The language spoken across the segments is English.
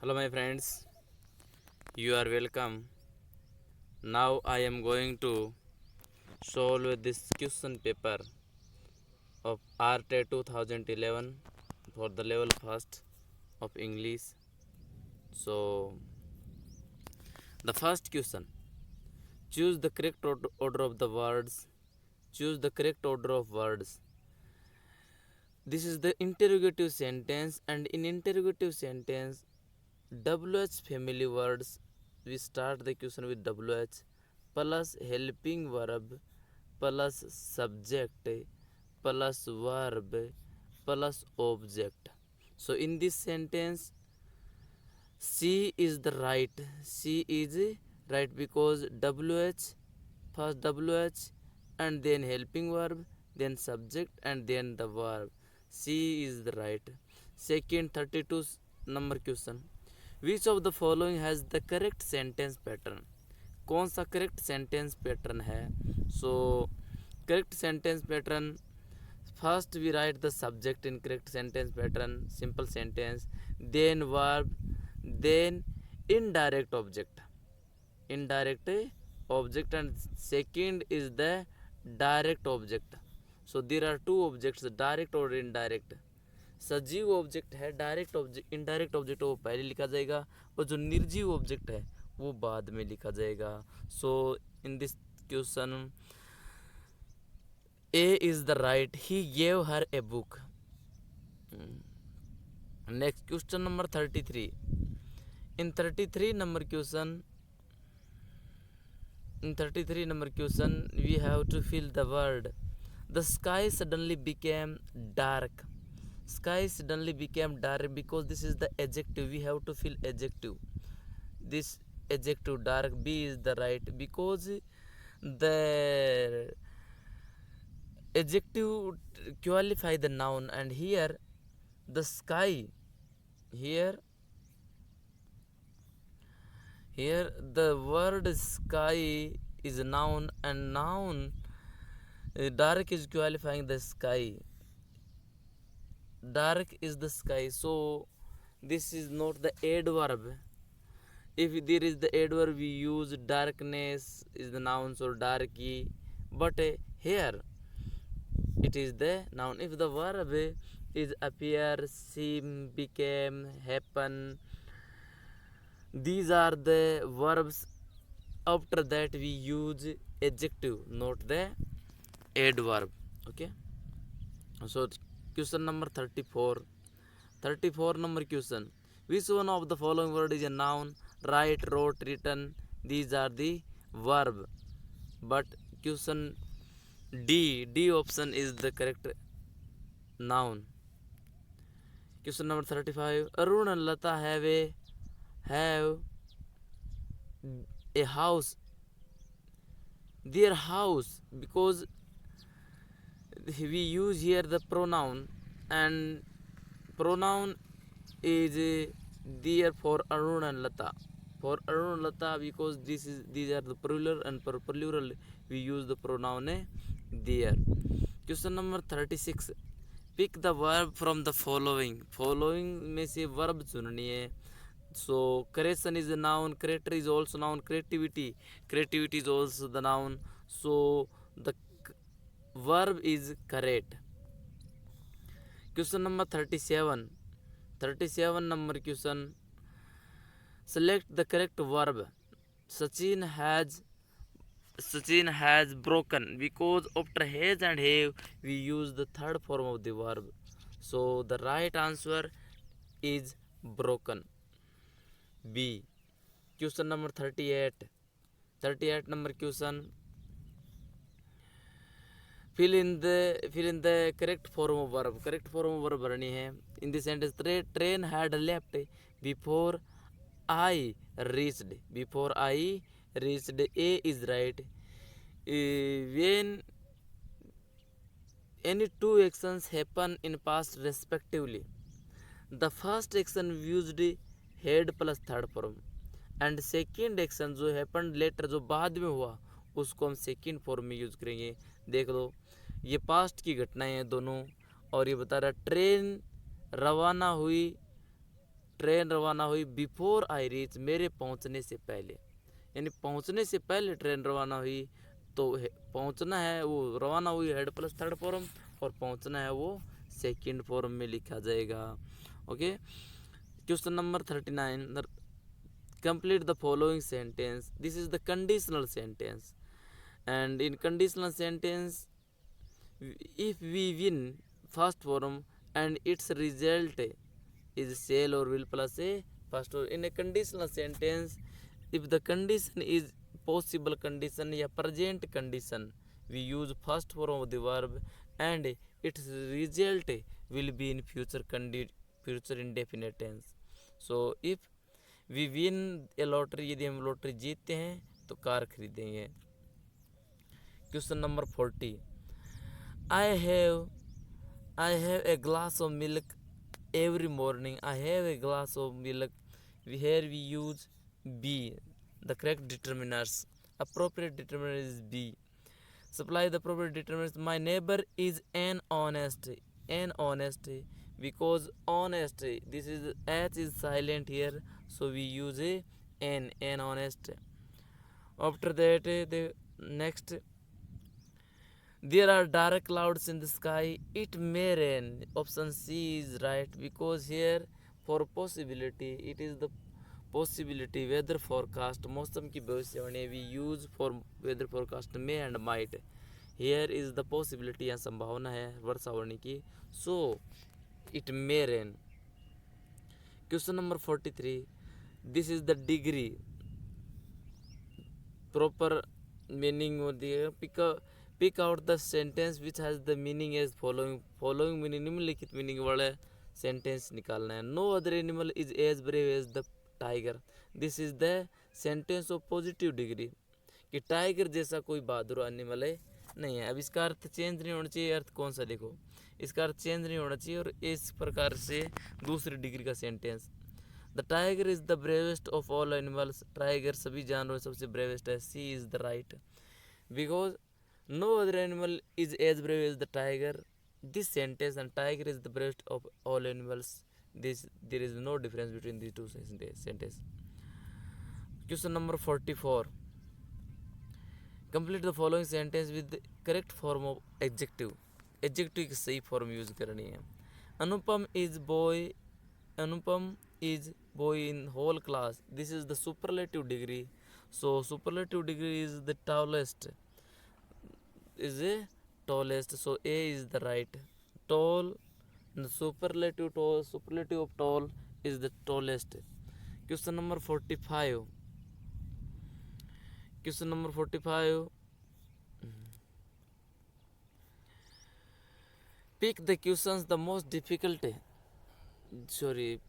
Hello, my friends. You are welcome. Now I am going to solve this question paper of RT 2011 for the level first of English. So, the first question: choose the correct order of the words. Choose the correct order of words. This is the interrogative sentence, and in interrogative sentence, WH family words. We start the question with WH plus helping verb plus subject plus verb plus object. So in this sentence, C is the right. C is right because WH, first WH and then helping verb, then subject and then the verb. C is the right. Second 32 number question. Which of the following has the correct sentence pattern? कौन सा correct sentence pattern है? So correct sentence pattern, first we write the subject in correct sentence pattern, simple sentence, then verb, then indirect object, and second is the direct object. So there are two objects, direct और indirect. सजीव object है, direct object, indirect object वो पहले लिखा जाएगा और जो निर्जीव ऑब्जेक्ट है वो बाद में लिखा जाएगा. So in this question A is the right. He gave her a book. Next question number 33. In 33 number question, we have to fill the word. The sky suddenly became dark. Sky suddenly became dark because this is the adjective. We have to fill adjective. This adjective dark, B is the right because the adjective qualify the noun, and here the sky, here the word sky is a noun, and noun dark is qualifying the sky. Dark is the sky, so this is not the adverb. If there is the adverb, we use darkness is the noun, so darky, but here it is the noun. If the verb is appear, seem, became, happen, these are the verbs. After that we use adjective, not the adverb. Okay, so question number 34 number question: which one of the following word is a noun? Write, wrote, written, these are the verb, but question D option is the correct noun. Question number 35. Arun and Lata have a house. Their house, because we use here the pronoun, and pronoun is there for Arun and Lata. For Arun and Lata, because these are the plural, and for plural we use the pronoun there. Question number 36. Pick the verb from the following. में से verb चुननी है. So creation is a noun, creator is also noun, creativity is also the noun, so the verb is correct. Question number 37 number question: select the correct verb. Sachin has broken, because after has and have we use the third form of the verb, so the right answer is broken, B. Question number 38 number question: fill in the correct form of verb. भरनी है. In the sentence, train had left before I reached. A is right. When any two actions happen in past respectively, the first action used head plus third form, and second action जो happen later, जो बाद में हुआ, उसको हम second form में use करेंगे. देख लो, ये पास्ट की घटनाएं हैं दोनों, और ये बता रहा ट्रेन रवाना हुई ट्रेन रवाना हुई बिफोर आई रीच, मेरे पहुंचने से पहले, यानी पहुंचने से पहले ट्रेन रवाना हुई। तो पहुंचना है वो रवाना हुई हेड प्लस थर्ड फॉर्म, और पहुंचना है वो सेकंड फॉर्म में लिखा जाएगा। Okay, question number 39, complete the following sentence. This is the conditional sentence, and in conditional sentence, if we win first form and its result is shall or will plus a first form. In a conditional sentence, if the condition is possible condition या present condition, we use first form of the verb and its result will be in future indefinite tense. So if we win a lottery, यदि हम lottery जीतते हैं तो car खरीदेंगे। Question number 40, I have a glass of milk every morning. I have a glass of milk. Here we use be, the correct determiners. Appropriate determiner is be. Supply the appropriate determiners. My neighbor is an honest, because honest, this is h is silent here, so we use a an honest. After that, the next, there are dark clouds in the sky, it may rain. Option C is right, because here for possibility, it is the possibility weather forecast, मौसम की भविष्यवाणी we use for weather forecast may and might. Here is the possibility, या संभावना है वर्षा होने की, so it may rain. Question number 43, this is the degree. Proper meaning होती है, pick out the sentence which has the meaning as following meaning, निम्नलिखित meaning वाला sentence निकालना है। No other animal is as brave as the tiger. This is the sentence of positive degree, कि tiger जैसा कोई बहादुर animal है नहीं है। अब इसका अर्थ चेंज नहीं होना चाहिए, अर्थ कौन सा देखो, इसका अर्थ चेंज नहीं होना चाहिए, और इस प्रकार से दूसरी डिग्री का sentence, the tiger is the bravest of all animals, tiger सभी जानवरों सबसे ब्रेवेस्ट है। C is the right, because no other animal is as brave as the tiger. This sentence, and tiger is the bravest of all animals, there is no difference between these two sentences. Question number 44, complete the following sentence with the correct form of adjective. Adjective की सही form use करनी है। अनुपम is boy in whole class. This is the superlative degree, so superlative degree is the tallest, so A is the right. Tall, the superlative of tall is the tallest. Question number 45, pick the questions the most difficult,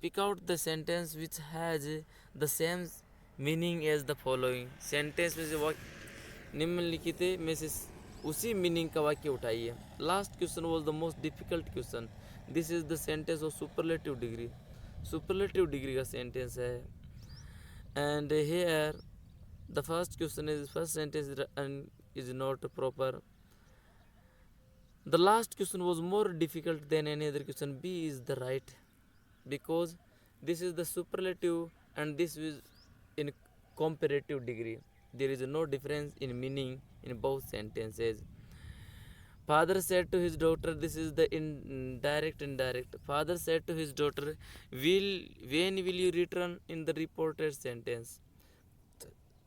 pick out the sentence which has the same meaning as the following. Sentence में से निम्नलिखित में से उसी meaning का वाक्य उठाइए। Last question was the most difficult question. This is the sentence of superlative degree का सेंटेंस है। And here the first sentence is not proper. The last question was more difficult than any other question. B is the right, because this is the superlative and this is in comparative degree. There is no difference in meaning in both sentences. Father said to his daughter, this is the indirect. Father said to his daughter, when will you return, in the reported sentence.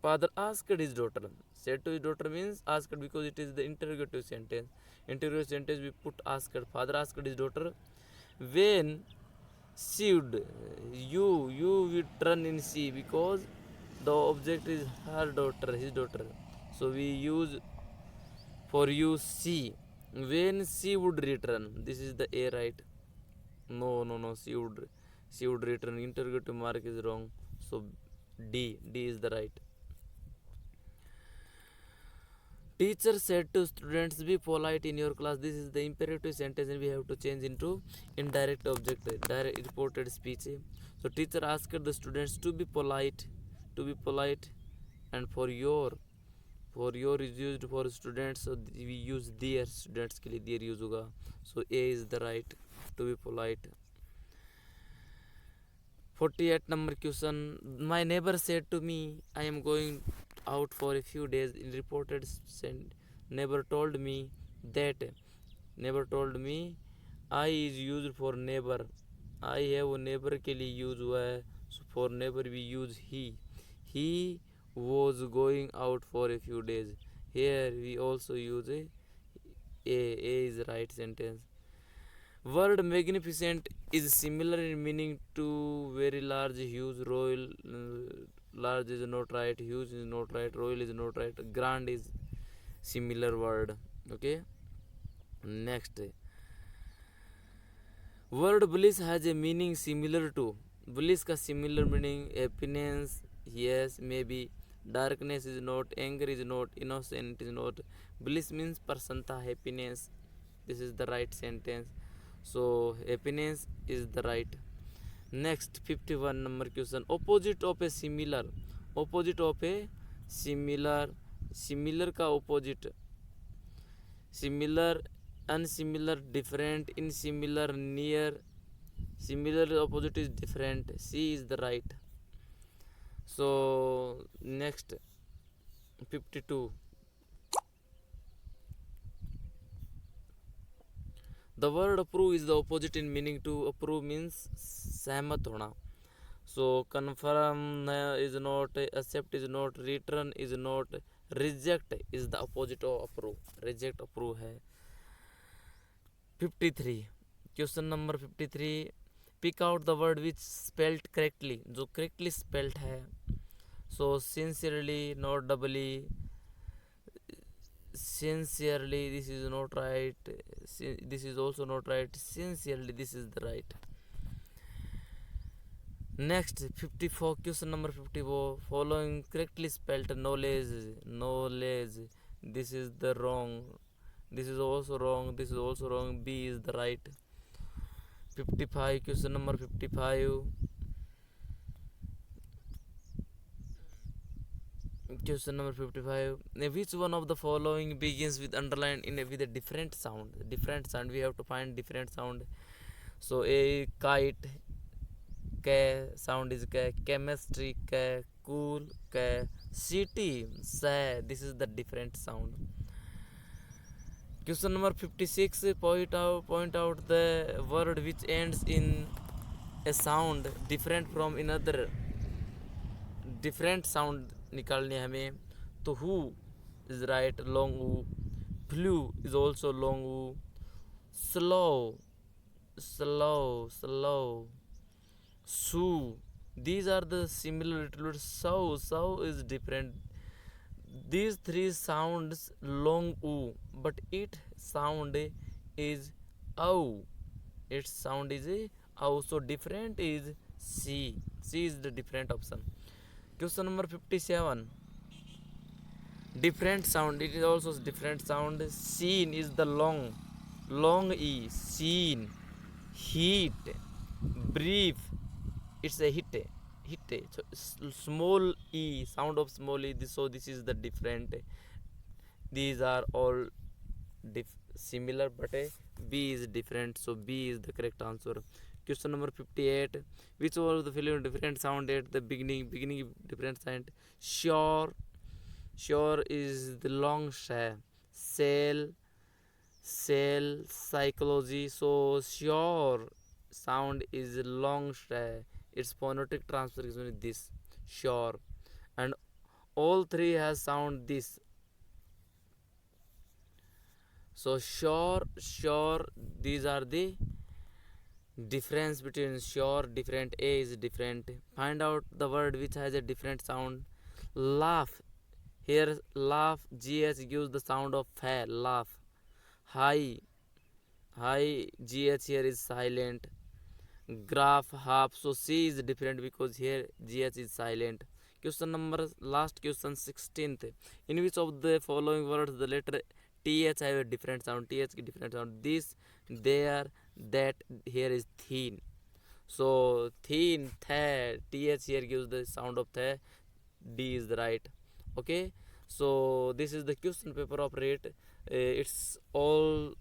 Father asked his daughter. Said to his daughter means asked, because it is the interrogative sentence. Interrogative sentence we put asked. Father asked his daughter, when should you return in C, because the object is her daughter, his daughter, so we use for you C. When she would return, this is the A, right? No, she would return. Interrogative mark is wrong, so D is the right. Teacher said to students, be polite in your class. This is the imperative sentence and we have to change into indirect object, direct reported speech. So teacher asked the students to be polite, and for your is used for students, so we use their, students के लिए their use होगा, so A is the right, to be polite. 48 number question. My neighbor said to me, I am going out for a few days. Reported neighbor told me that neighbor told me I is used for neighbor. I have a neighbor के लिए use हुआ है. So for neighbor we use he. He was going out for a few days. Here we also use a. A is right sentence. Word magnificent is similar in meaning to very large, huge, royal. Large is not right, huge is not right, royal is not right, grand is similar word. Okay. Next, word bliss has a meaning similar to. Bliss का similar meaning happiness, yes, maybe. Darkness is not, anger is not, innocent is not. Bliss means prasanta, happiness. This is the right sentence. So happiness is the right. Next 51 number question. Opposite of a similar. Opposite of a similar. Similar का opposite. Similar, unsimilar, different, insimilar, near. Similar opposite is different. C is the right. So next 52. The word approve is the opposite in meaning to. Approve means सहमत होना. So confirm is not, accept is not, return is not, reject is the opposite of approve. Reject approve है. 53. Question number 53. Pick out the word which spelled correctly. जो correctly spelled है. So sincerely, not doubly. Sincerely, this is not right. This is also not right. Sincerely, this is the right. Next 54. Question number 54. Following correctly spelled knowledge. Knowledge. This is the wrong. This is also wrong. This is also wrong. B is the right. 55. Question number 55. Question number 55. Which one of the following begins with underline with a different sound? Different sound. We have to find different sound. So a kite. K sound is K. Chemistry K. Cool K. City Say. This is the different sound. Question number 56. Point out the word which ends in a sound different from another. Different sound निकालने हमें. तो who is right, long u. Flew is also long u. Slow. Sue. These are the similar words. So is different. These three sounds long u, but its sound is ow. Its sound is ow. So different is C. C is the different option. Question number 57. Different sound. It is also different sound. Seen is the long. Long E. Seen. Heat. Brief. It's a hit. So small E. Sound of small E. So this is the different. These are all similar, but B is different. So B is the correct answer. Question number 58. Which was the following different sound at the beginning? Beginning different sound. Sure is the long share. Sell, psychology. So sure sound is long share. Its phonetic transformation is this. Sure. And all three has sound this. So sure, these are the difference between sure, different. A is different. Find out the word which has a different sound. Laugh. Here laugh, GH gives the sound of fa. Laugh. High, GH here is silent. Graph, half. So C is different because here GH is silent. Question number last question 16th. In which of the following words the letter TH have a different sound? TH की different sound. This, there, that. Here is thin. So thin, th. TH here gives the sound of th. D is the right. Okay. So this is the question paper of rate. It's all